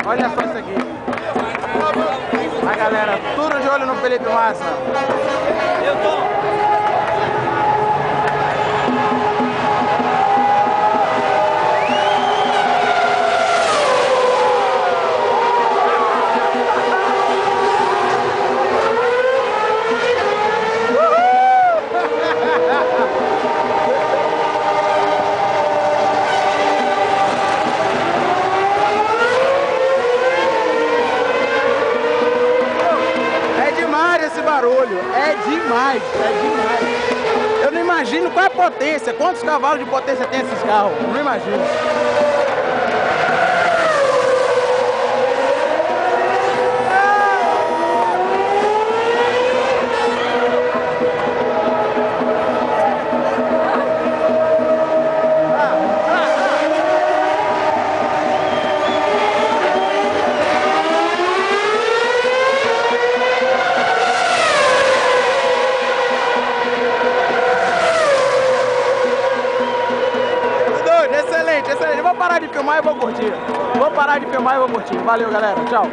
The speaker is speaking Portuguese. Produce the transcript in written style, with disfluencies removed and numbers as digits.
Olha só isso aqui. A galera, tudo de olho no Felipe Massa. Eu tô. Esse barulho é demais, é demais. Eu não imagino qual é a potência, quantos cavalos de potência tem esses carros, não imagino. Excelente. Eu vou parar de filmar e vou curtir. Valeu, galera. Tchau.